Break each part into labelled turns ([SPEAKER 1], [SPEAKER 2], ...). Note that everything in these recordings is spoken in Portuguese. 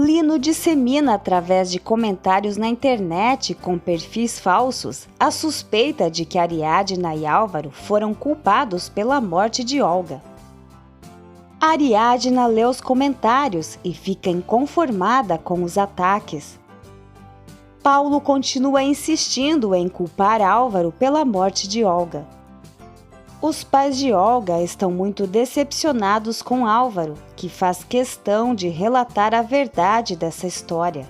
[SPEAKER 1] Lino dissemina através de comentários na internet com perfis falsos a suspeita de que Ariadna e Álvaro foram culpados pela morte de Olga. Ariadna lê os comentários e fica inconformada com os ataques. Paulo continua insistindo em culpar Álvaro pela morte de Olga. Os pais de Olga estão muito decepcionados com Álvaro, que faz questão de relatar a verdade dessa história.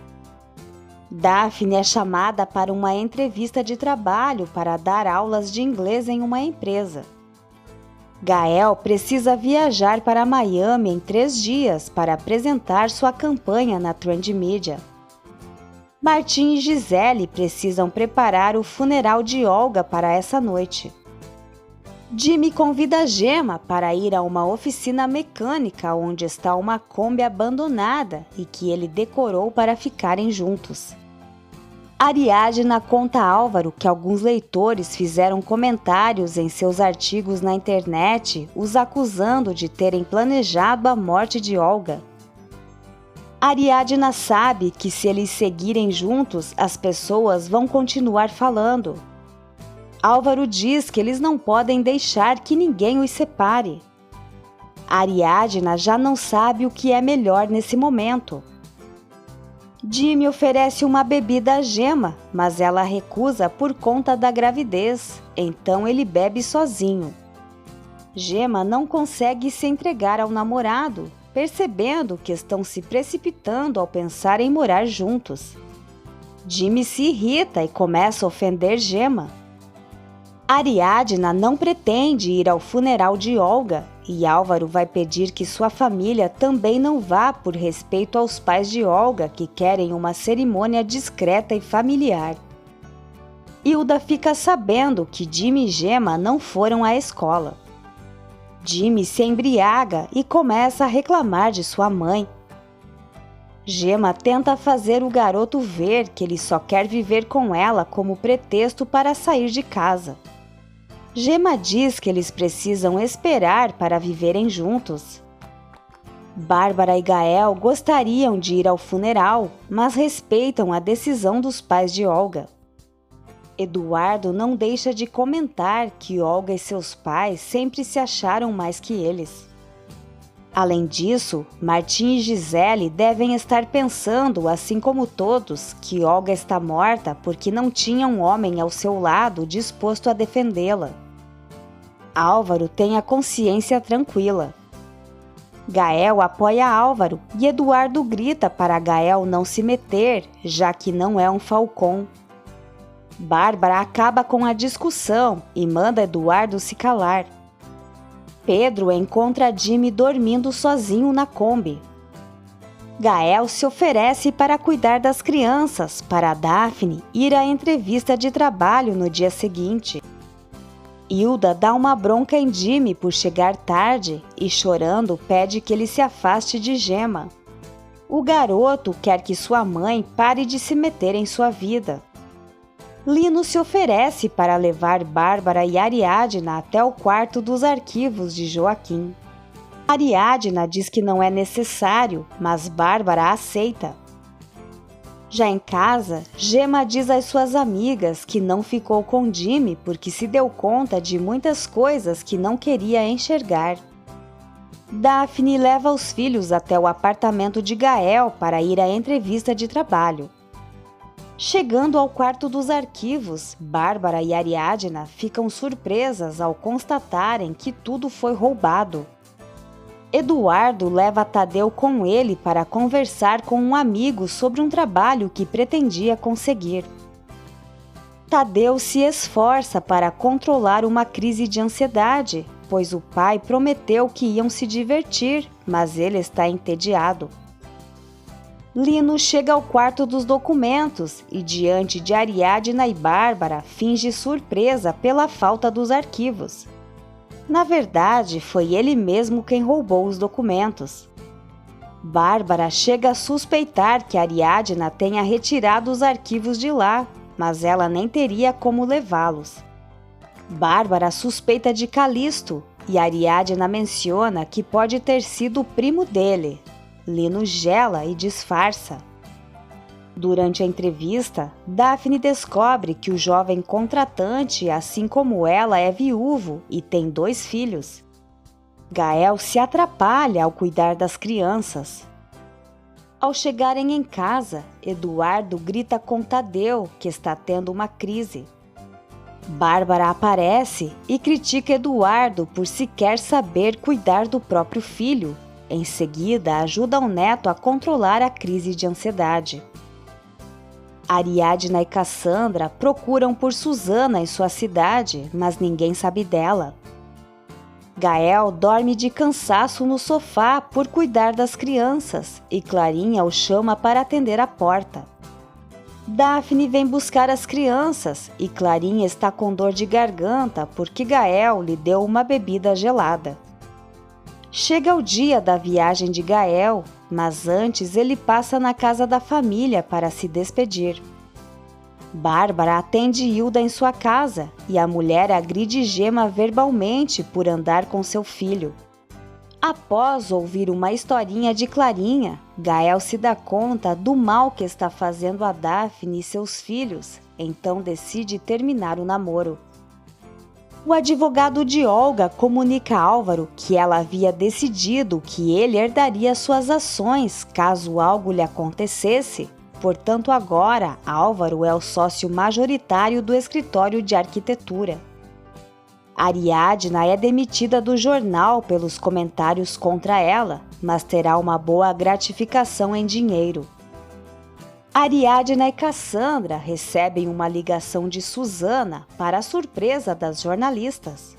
[SPEAKER 1] Daphne é chamada para uma entrevista de trabalho para dar aulas de inglês em uma empresa. Gael precisa viajar para Miami em 3 dias para apresentar sua campanha na Trend Media. Martim e Gisele precisam preparar o funeral de Olga para essa noite. Jimmy convida Gemma para ir a uma oficina mecânica onde está uma Kombi abandonada e que ele decorou para ficarem juntos. Ariadna conta a Álvaro que alguns leitores fizeram comentários em seus artigos na internet, os acusando de terem planejado a morte de Olga. Ariadna sabe que se eles seguirem juntos, as pessoas vão continuar falando. Álvaro diz que eles não podem deixar que ninguém os separe. Ariadna já não sabe o que é melhor nesse momento. Jimmy oferece uma bebida a Gemma, mas ela recusa por conta da gravidez, então ele bebe sozinho. Gemma não consegue se entregar ao namorado, percebendo que estão se precipitando ao pensar em morar juntos. Jimmy se irrita e começa a ofender Gemma. Ariadna não pretende ir ao funeral de Olga e Álvaro vai pedir que sua família também não vá por respeito aos pais de Olga que querem uma cerimônia discreta e familiar. Hilda fica sabendo que Jimmy e Gemma não foram à escola. Jimmy se embriaga e começa a reclamar de sua mãe. Gemma tenta fazer o garoto ver que ele só quer viver com ela como pretexto para sair de casa. Gemma diz que eles precisam esperar para viverem juntos. Bárbara e Gael gostariam de ir ao funeral, mas respeitam a decisão dos pais de Olga. Eduardo não deixa de comentar que Olga e seus pais sempre se acharam mais que eles. Além disso, Martim e Gisele devem estar pensando, assim como todos, que Olga está morta porque não tinha um homem ao seu lado disposto a defendê-la. Álvaro tem a consciência tranquila. Gael apoia Álvaro e Eduardo grita para Gael não se meter, já que não é um falcão. Bárbara acaba com a discussão e manda Eduardo se calar. Pedro encontra Jimmy dormindo sozinho na Kombi. Gael se oferece para cuidar das crianças para Daphne ir à entrevista de trabalho no dia seguinte. Hilda dá uma bronca em Jimmy por chegar tarde e, chorando, pede que ele se afaste de Gemma. O garoto quer que sua mãe pare de se meter em sua vida. Lino se oferece para levar Bárbara e Ariadna até o quarto dos arquivos de Joaquim. Ariadna diz que não é necessário, mas Bárbara aceita. Já em casa, Gemma diz às suas amigas que não ficou com Jimmy porque se deu conta de muitas coisas que não queria enxergar. Daphne leva os filhos até o apartamento de Gael para ir à entrevista de trabalho. Chegando ao quarto dos arquivos, Bárbara e Ariadna ficam surpresas ao constatarem que tudo foi roubado. Eduardo leva Tadeu com ele para conversar com um amigo sobre um trabalho que pretendia conseguir. Tadeu se esforça para controlar uma crise de ansiedade, pois o pai prometeu que iam se divertir, mas ele está entediado. Lino chega ao quarto dos documentos e, diante de Ariadna e Bárbara, finge surpresa pela falta dos arquivos. Na verdade, foi ele mesmo quem roubou os documentos. Bárbara chega a suspeitar que Ariadna tenha retirado os arquivos de lá, mas ela nem teria como levá-los. Bárbara suspeita de Calixto e Ariadna menciona que pode ter sido o primo dele. Lino gela e disfarça. Durante a entrevista, Daphne descobre que o jovem contratante, assim como ela, é viúvo e tem 2 filhos. Gael se atrapalha ao cuidar das crianças. Ao chegarem em casa, Eduardo grita com Tadeu, que está tendo uma crise. Bárbara aparece e critica Eduardo por sequer saber cuidar do próprio filho. Em seguida, ajuda o neto a controlar a crise de ansiedade. Ariadna e Cassandra procuram por Susana em sua cidade, mas ninguém sabe dela. Gael dorme de cansaço no sofá por cuidar das crianças e Clarinha o chama para atender a porta. Daphne vem buscar as crianças e Clarinha está com dor de garganta porque Gael lhe deu uma bebida gelada. Chega o dia da viagem de Gael, mas antes ele passa na casa da família para se despedir. Bárbara atende Hilda em sua casa e a mulher agride Gema verbalmente por andar com seu filho. Após ouvir uma historinha de Clarinha, Gael se dá conta do mal que está fazendo a Daphne e seus filhos, então decide terminar o namoro. O advogado de Olga comunica a Álvaro que ela havia decidido que ele herdaria suas ações caso algo lhe acontecesse, portanto agora Álvaro é o sócio majoritário do escritório de arquitetura. Ariadna é demitida do jornal pelos comentários contra ela, mas terá uma boa gratificação em dinheiro. Ariadna e Cassandra recebem uma ligação de Susana para a surpresa das jornalistas.